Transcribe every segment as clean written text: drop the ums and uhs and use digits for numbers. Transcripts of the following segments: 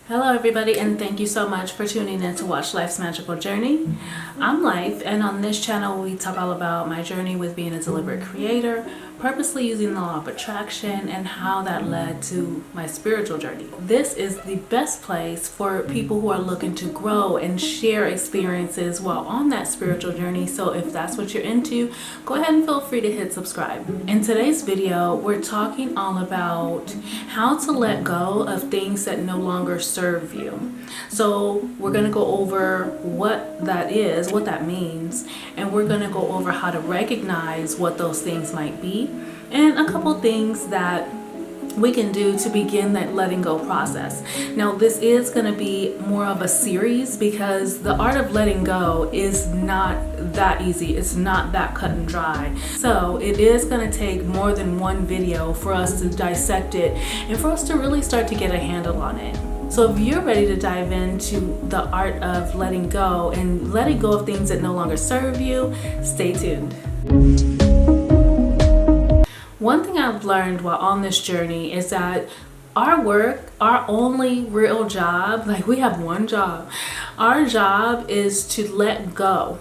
Hello everybody, and thank you so much for tuning in to watch Life's Magical Journey. I'm Life, and on this channel we talk all about my journey with being a deliberate creator, purposely using the law of attraction, and how that led to my spiritual journey. This is the best place for people who are looking to grow and share experiences while on that spiritual journey. So if that's what you're into, go ahead and feel free to hit subscribe. In today's video, we're talking all about how to let go of things that no longer serve you. So we're going to go over what that is, what that means, and we're going to go over how to recognize what those things might be, and a couple things that we can do to begin that letting go process. Now, this is going to be more of a series because the art of letting go is not that easy. It's not that cut and dry. So it is going to take more than one video for us to dissect it and for us to really start to get a handle on it. So if you're ready to dive into the art of letting go and letting go of things that no longer serve you, stay tuned. One thing I've learned while on this journey is that our work, our only real job, like we have one job. Our job is to let go.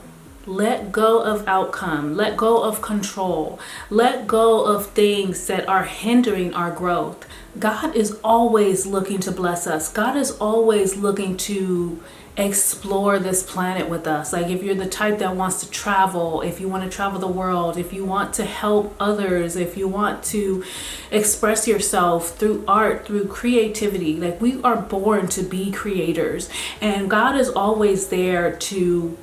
Let go of outcome, let go of control, let go of things that are hindering our growth. God is always looking to bless us. God is always looking to explore this planet with us. Like if you're the type that wants to travel, if you want to travel the world, if you want to help others, if you want to express yourself through art, through creativity, like we are born to be creators, and God is always there to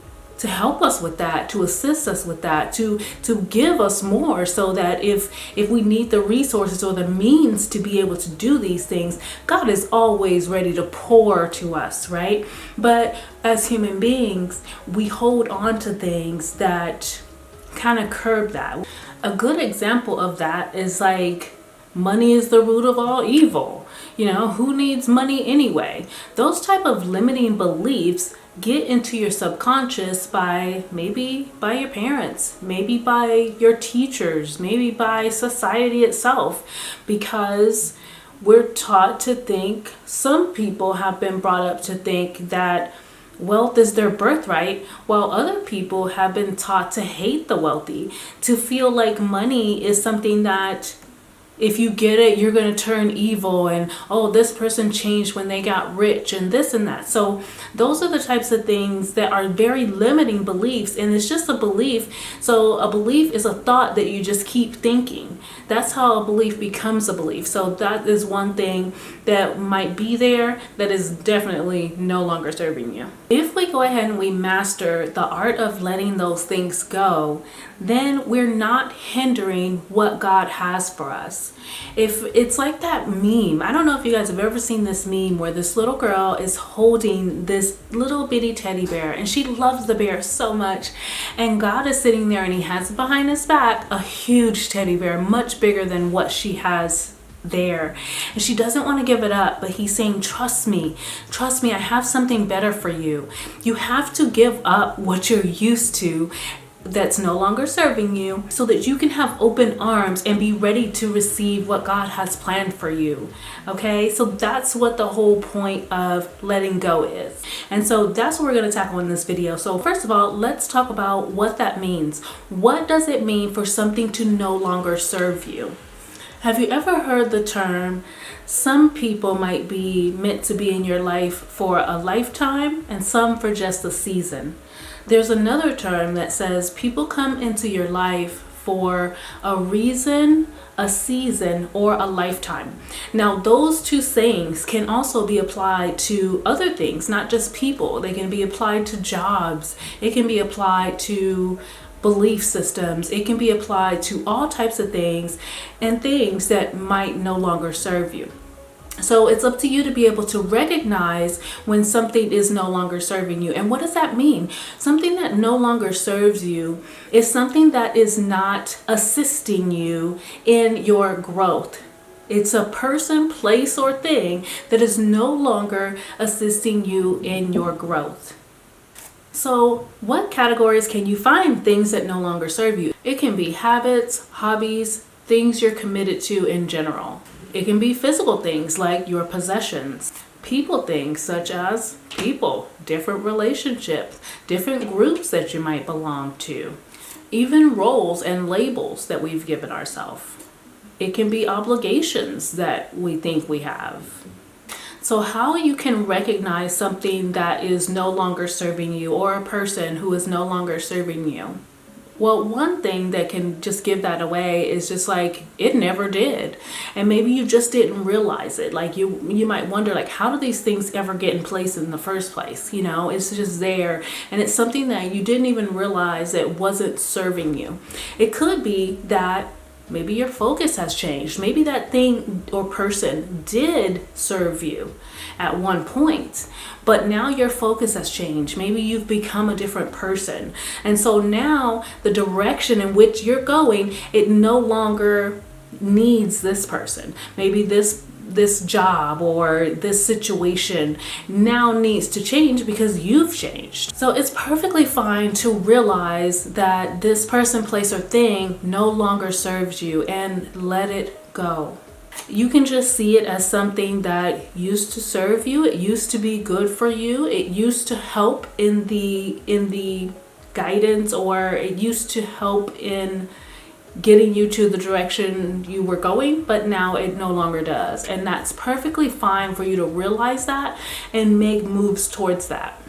help us with that, to assist us with that, to give us more, so that if we need the resources or the means to be able to do these things, God is always ready to pour to us, right? But as human beings, we hold on to things that kind of curb that. A good example of that is like, money is the root of all evil. You know, who needs money anyway? Those type of limiting beliefs get into your subconscious by your parents, maybe by your teachers, maybe by society itself, because we're taught to think, some people have been brought up to think that wealth is their birthright, while other people have been taught to hate the wealthy, to feel like money is something that if you get it, you're going to turn evil, and oh, this person changed when they got rich, and this and that. So those are the types of things that are very limiting beliefs, and it's just a belief. So a belief is a thought that you just keep thinking. That's how a belief becomes a belief. So that is one thing that might be there that is definitely no longer serving you. If we go ahead and we master the art of letting those things go, then we're not hindering what God has for us. If it's like that meme, I don't know if you guys have ever seen this meme where this little girl is holding this little bitty teddy bear, and she loves the bear so much, and God is sitting there and he has behind his back a huge teddy bear, much bigger than what she has there, and she doesn't want to give it up, but he's saying, trust me, I have something better for you. You have to give up what you're used to that's no longer serving you, so that you can have open arms and be ready to receive what God has planned for you. Okay, so that's what the whole point of letting go is, and so that's what we're going to tackle in this video. So first of all, let's talk about what that means. What does it mean for something to no longer serve you? Have you ever heard the term, some people might be meant to be in your life for a lifetime and some for just a season? There's another term that says people come into your life for a reason, a season, or a lifetime. Now, those two sayings can also be applied to other things, not just people. They can be applied to jobs. It can be applied to belief systems. It can be applied to all types of things and things that might no longer serve you. So it's up to you to be able to recognize when something is no longer serving you. And what does that mean? Something that no longer serves you is something that is not assisting you in your growth. It's a person, place, or thing that is no longer assisting you in your growth. So what categories can you find things that no longer serve you? It can be habits, hobbies, things you're committed to in general. It can be physical things like your possessions. people things such as people, different relationships, different groups that you might belong to, even roles and labels that we've given ourselves. It can be obligations that we think we have. So how you can recognize something that is no longer serving you, or a person who is no longer serving you? Well, one thing that can just give that away is just like, it never did. And maybe you just didn't realize it. Like you might wonder, like, how do these things ever get in place in the first place? You know, it's just there. And it's something that you didn't even realize that wasn't serving you. It could be that maybe your focus has changed. Maybe that thing or person did serve you at one point, but now your focus has changed. Maybe you've become a different person. And so now the direction in which you're going, it no longer needs this person. Maybe this job or this situation now needs to change because you've changed. So it's perfectly fine to realize that this person, place, or thing no longer serves you, and let it go. You can just see it as something that used to serve you. It used to be good for you. It used to help in the guidance, or it used to help in getting you to the direction you were going, but now it no longer does. And that's perfectly fine for you to realize that and make moves towards that.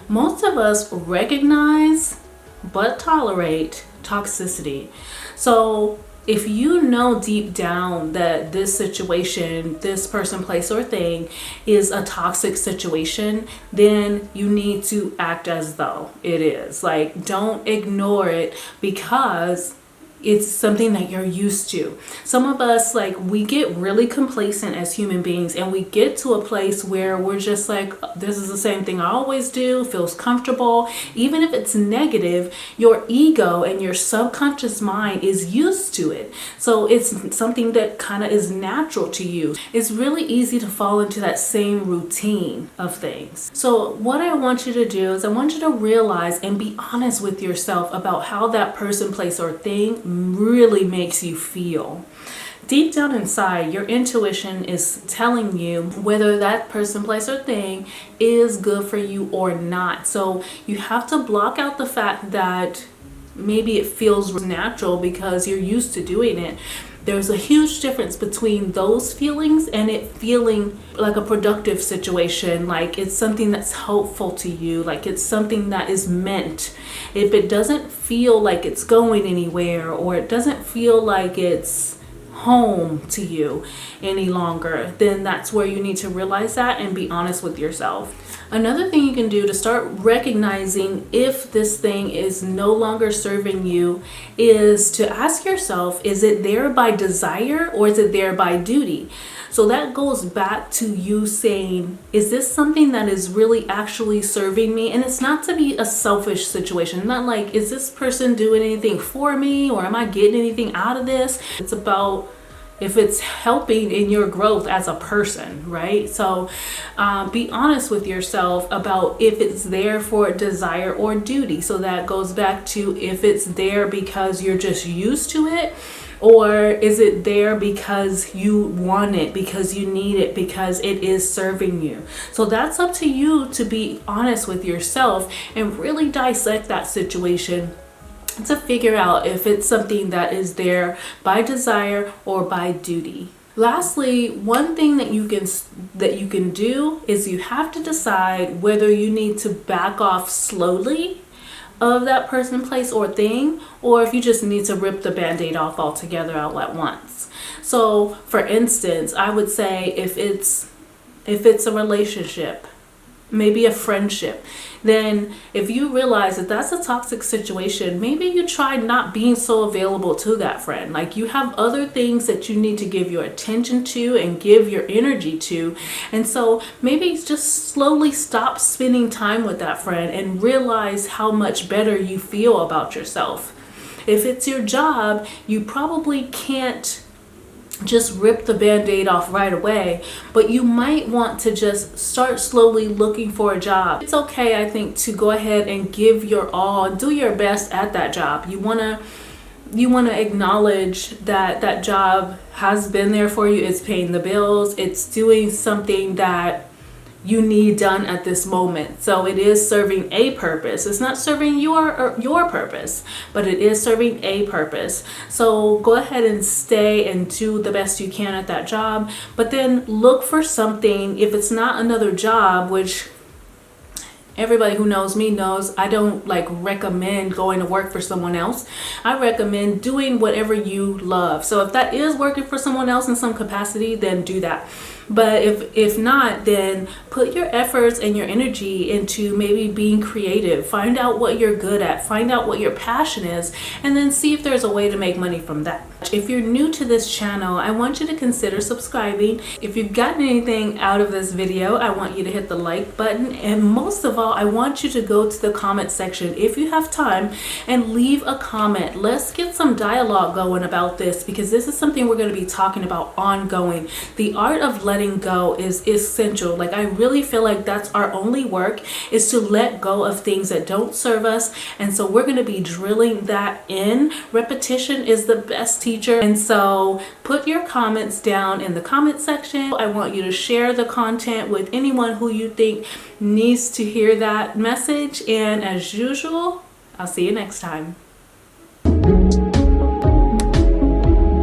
Most of us recognize but tolerate toxicity. So if you know deep down that this situation, this person, place, or thing is a toxic situation, then you need to act as though it is. Like, don't ignore it because it's something that you're used to. Some of us, like, we get really complacent as human beings, and we get to a place where we're just like, this is the same thing I always do, feels comfortable. Even if it's negative, your ego and your subconscious mind is used to it. So it's something that kind of is natural to you. It's really easy to fall into that same routine of things. So what I want you to do is I want you to realize and be honest with yourself about how that person, place, or thing really makes you feel. Deep down inside, your intuition is telling you whether that person, place, or thing is good for you or not. So you have to block out the fact that maybe it feels natural because you're used to doing it. There's a huge difference between those feelings and it feeling like a productive situation, like it's something that's helpful to you, like it's something that is meant. If it doesn't feel like it's going anywhere, or it doesn't feel like it's home to you any longer, then that's where you need to realize that and be honest with yourself. Another thing you can do to start recognizing if this thing is no longer serving you is to ask yourself, is it there by desire or is it there by duty? So that goes back to you saying, is this something that is really actually serving me? And it's not to be a selfish situation, not like, is this person doing anything for me, or am I getting anything out of this? It's about if it's helping in your growth as a person, right? So be honest with yourself about if it's there for desire or duty. So that goes back to if it's there because you're just used to it, or is it there because you want it, because you need it, because it is serving you? So that's up to you to be honest with yourself and really dissect that situation to figure out if it's something that is there by desire or by duty. Lastly, one thing that you can do is you have to decide whether you need to back off slowly of that person, place, or thing, or if you just need to rip the band-aid off altogether all at once. So for instance, I would say if it's a relationship, maybe a friendship, then if you realize that that's a toxic situation, maybe you try not being so available to that friend. Like, you have other things that you need to give your attention to and give your energy to. And so maybe just slowly stop spending time with that friend and realize how much better you feel about yourself. If it's your job, you probably can't just rip the band-aid off right away, but you might want to just start slowly looking for a job. It's okay, I think, to go ahead and give your all and do your best at that job. You want to acknowledge that that job has been there for you. It's paying the bills. It's doing something that you need done at this moment. So it is serving a purpose. It's not serving your purpose, but it is serving a purpose. So go ahead and stay and do the best you can at that job, but then look for something. If it's not another job, which everybody who knows me knows I don't like recommend going to work for someone else. I recommend doing whatever you love. So if that is working for someone else in some capacity, then do that. But if not, then put your efforts and your energy into maybe being creative. Find out what you're good at. Find out what your passion is, and then see if there's a way to make money from that. If you're new to this channel, I want you to consider subscribing. If you've gotten anything out of this video, I want you to hit the like button. And most of all, I want you to go to the comment section if you have time and leave a comment. Let's get some dialogue going about this, because this is something we're going to be talking about ongoing. The art of letting go is essential. Like, I really feel like that's our only work, is to let go of things that don't serve us. And so we're going to be drilling that in. Repetition is the best teacher. And so put your comments down in the comment section. I want you to share the content with anyone who you think needs to hear that message. And as usual, I'll see you next time.